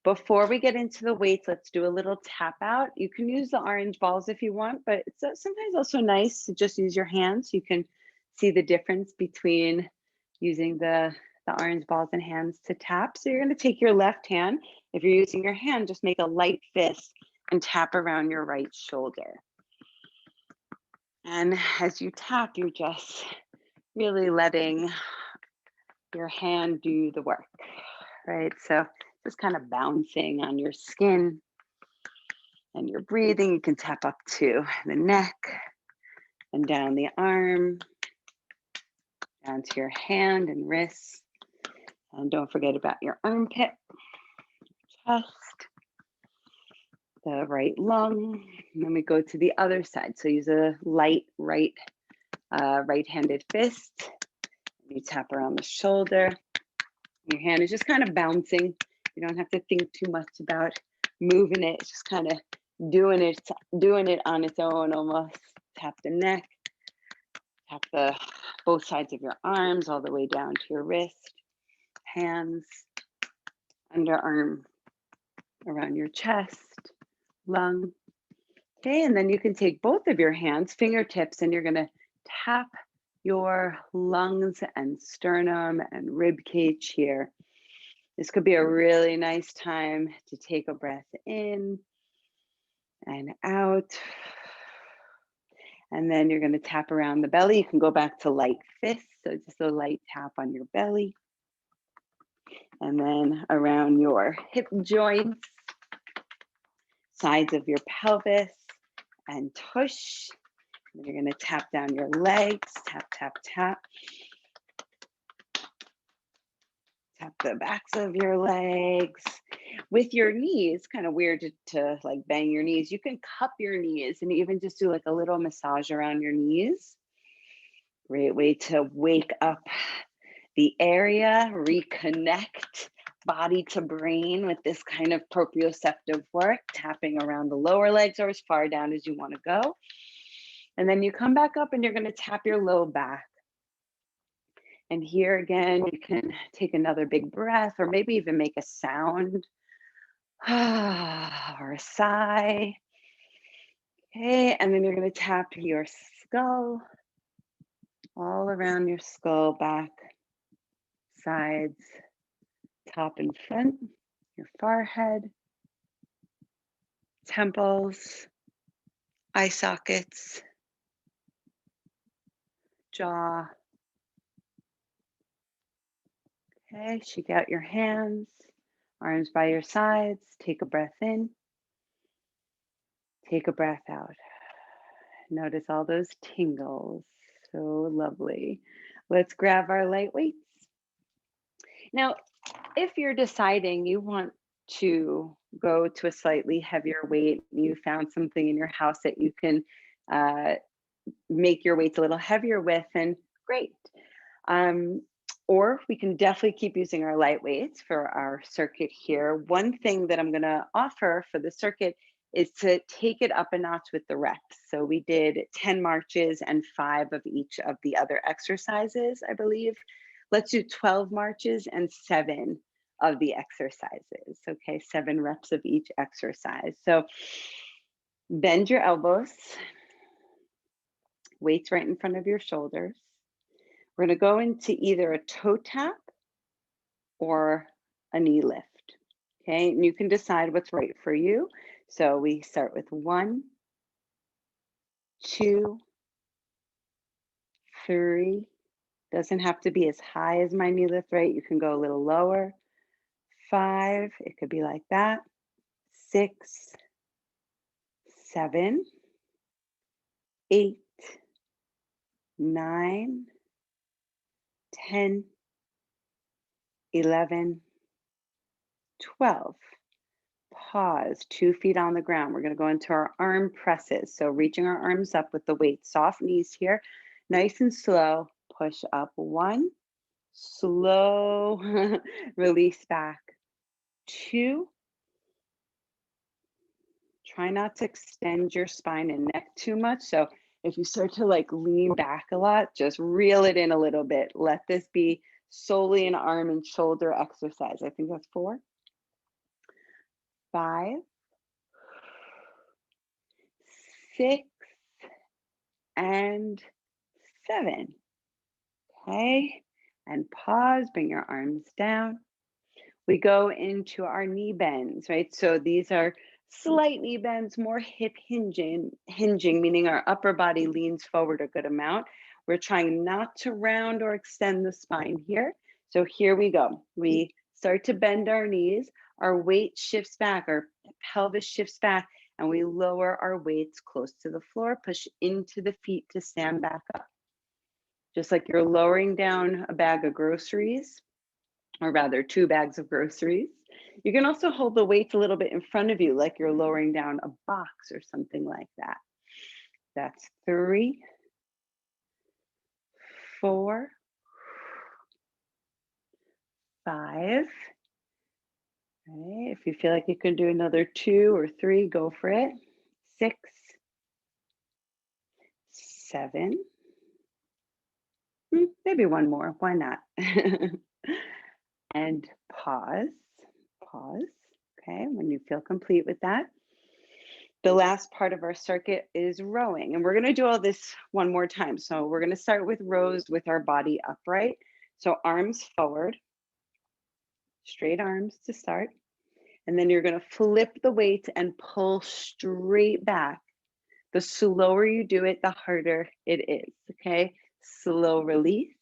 Before we get into the weights, let's do a little tap out. You can use the orange balls if you want, but it's sometimes also nice to just use your hands. You can see the difference between using the orange balls and hands to tap. So you're going to take your left hand. If you're using your hand, just make a light fist and tap around your right shoulder. And as you tap, you're just really letting your hand do the work, right? So just kind of bouncing on your skin and you're breathing. You can tap up to the neck and down the arm, down to your hand and wrist. And don't forget about your armpit, chest, the right lung. And then we go to the other side. So use a light right-handed fist. You tap around the shoulder. Your hand is just kind of bouncing. You don't have to think too much about moving it. It's just kind of doing it on its own almost. Tap the neck. Tap both sides of your arms all the way down to your wrist. Hands, underarm around your chest, lung. Okay, and then you can take both of your hands, fingertips, and you're going to tap your lungs and sternum and rib cage here. This could be a really nice time to take a breath in and out. And then you're going to tap around the belly. You can go back to light fists, so just a light tap on your belly. And then around your hip joints, sides of your pelvis, and tush. And you're going to tap down your legs, tap, tap, tap. Tap the backs of your legs. With your knees, kind of weird to like bang your knees. You can cup your knees and even just do like a little massage around your knees. Great way to wake up the area, reconnect body to brain with this kind of proprioceptive work, tapping around the lower legs or as far down as you want to go. And then you come back up and you're going to tap your low back. And here again, you can take another big breath or maybe even make a sound or a sigh. Okay, and then you're going to tap your skull, all around your skull, back, sides, top and front, your forehead, temples, eye sockets, jaw. Okay, shake out your hands, arms by your sides. Take a breath in. Take a breath out. Notice all those tingles. So lovely. Let's grab our light weights. Now, if you're deciding you want to go to a slightly heavier weight, you found something in your house that you can make your weights a little heavier with, and great. Or we can definitely keep using our light weights for our circuit here. One thing that I'm going to offer for the circuit is to take it up a notch with the reps. So we did 10 marches and 5 of each of the other exercises, I believe. Let's do 12 marches and 7 of the exercises. Okay, 7 reps of each exercise. So bend your elbows, weights right in front of your shoulders. We're going to go into either a toe tap or a knee lift. Okay, and you can decide what's right for you. So we start with 1, 2, 3. Doesn't have to be as high as my knee lift, right? You can go a little lower. 5, it could be like that. 6, 7, 8, 9, 10, 11, 12. Pause, 2 feet on the ground. We're going to go into our arm presses. So reaching our arms up with the weight, soft knees here, nice and slow. Push up 1, slow, release back 2. Try not to extend your spine and neck too much. So if you start to like lean back a lot, just reel it in a little bit. Let this be solely an arm and shoulder exercise. I think that's 4. 5, 6, and 7. Okay, and pause, bring your arms down. We go into our knee bends, right? So these are slight knee bends, more hinging, meaning our upper body leans forward a good amount. We're trying not to round or extend the spine here. So here we go. We start to bend our knees, our weight shifts back, our pelvis shifts back, and we lower our weights close to the floor, push into the feet to stand back up. Just like you're lowering down a bag of groceries, or rather 2 bags of groceries. You can also hold the weights a little bit in front of you, like you're lowering down a box or something like that. That's 3, 4, 5. Right. If you feel like you can do another 2 or 3, go for it. 6, 7. Maybe one more. Why not? And pause. Pause. Okay. When you feel complete with that. The last part of our circuit is rowing, and we're going to do all this one more time. So we're going to start with rows with our body upright. So arms forward, straight arms to start. And then you're going to flip the weight and pull straight back. The slower you do it, the harder it is. Okay. Slow release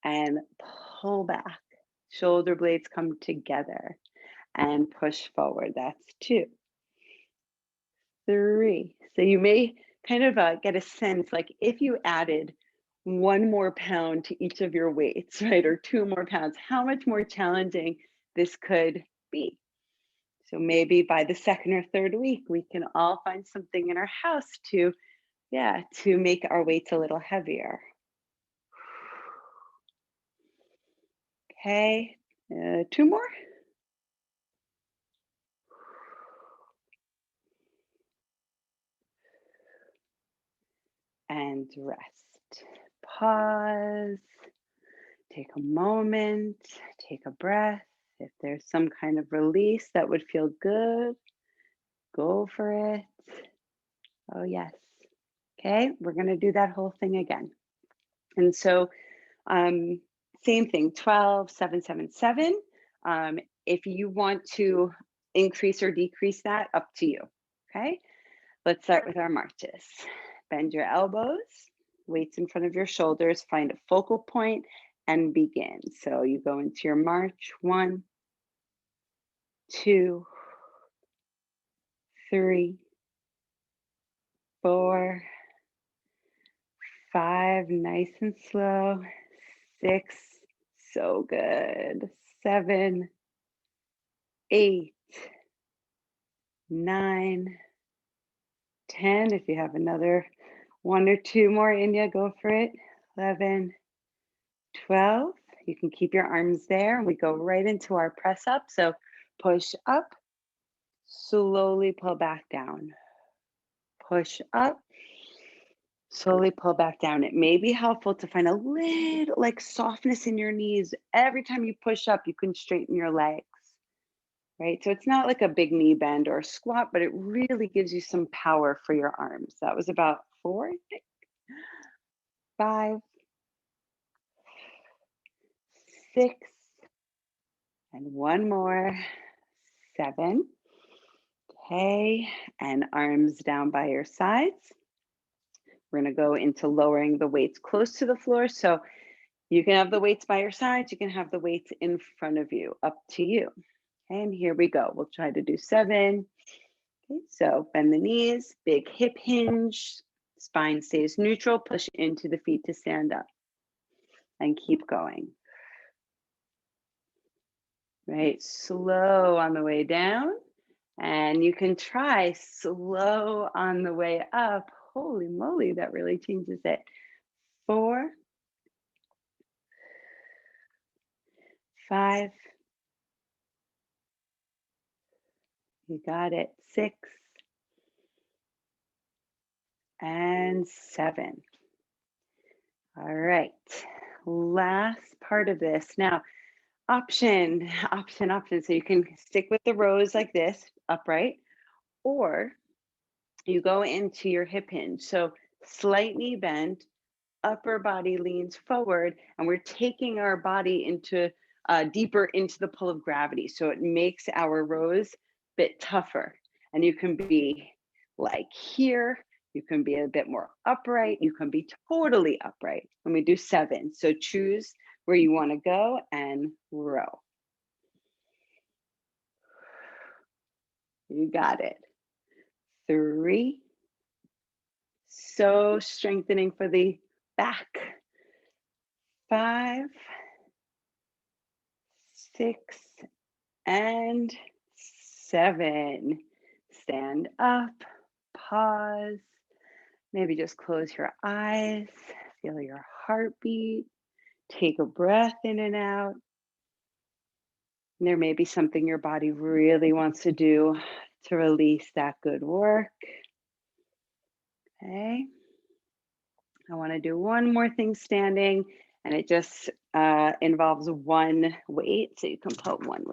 and pull back. Shoulder blades come together and push forward. That's 2, 3. So you may kind of get a sense like if you added 1 more pound to each of your weights, right, or 2 more pounds, how much more challenging this could be. So maybe by the second or third week, we can all find something in our house to, yeah, to make our weights a little heavier. Okay, 2 more. And rest. Pause. Take a moment, take a breath. If there's some kind of release that would feel good, go for it. Oh, yes. Okay, we're going to do that whole thing again. And so, um, same thing 12, 7, 7, 7. If you want to increase or decrease that, up to you. Okay, let's start with our marches. Bend your elbows, weights in front of your shoulders, find a focal point and begin. So you go into your march, 1, 2, 3, 4, 5, nice and slow. 6, so good. 7, 8, 9, 10. If you have another 1 or 2 more in you, go for it. 11, 12. You can keep your arms there. We go right into our press up. So push up, slowly pull back down. Push up, slowly pull back down. It may be helpful to find a little like softness in your knees. Every time you push up, you can straighten your legs, right? So it's not like a big knee bend or a squat, but it really gives you some power for your arms. That was about 4, I think. 5, 6, and 1 more. 7. Okay, and arms down by your sides. We're going to go into lowering the weights close to the floor. So you can have the weights by your sides, you can have the weights in front of you, up to you. Okay, and here we go. We'll try to do 7. Okay, so bend the knees, big hip hinge, spine stays neutral, push into the feet to stand up. And keep going. Right, slow on the way down. And you can try slow on the way up. Holy moly, that really changes it. 4, 5, you got it. 6, and 7. All right, last part of this. Now, option. So you can stick with the rows like this, upright, or you go into your hip hinge. So slight knee bend, upper body leans forward, and we're taking our body into deeper into the pull of gravity. So it makes our rows a bit tougher. And you can be like here, you can be a bit more upright, you can be totally upright when we do 7. So choose where you want to go and row. You got it. 3. So strengthening for the back. 5, 6, and 7. Stand up, pause, maybe just close your eyes, feel your heartbeat, take a breath in and out. And there may be something your body really wants to do to release that good work. Okay. I want to do one more thing standing, and it just involves one weight. So you can put one weight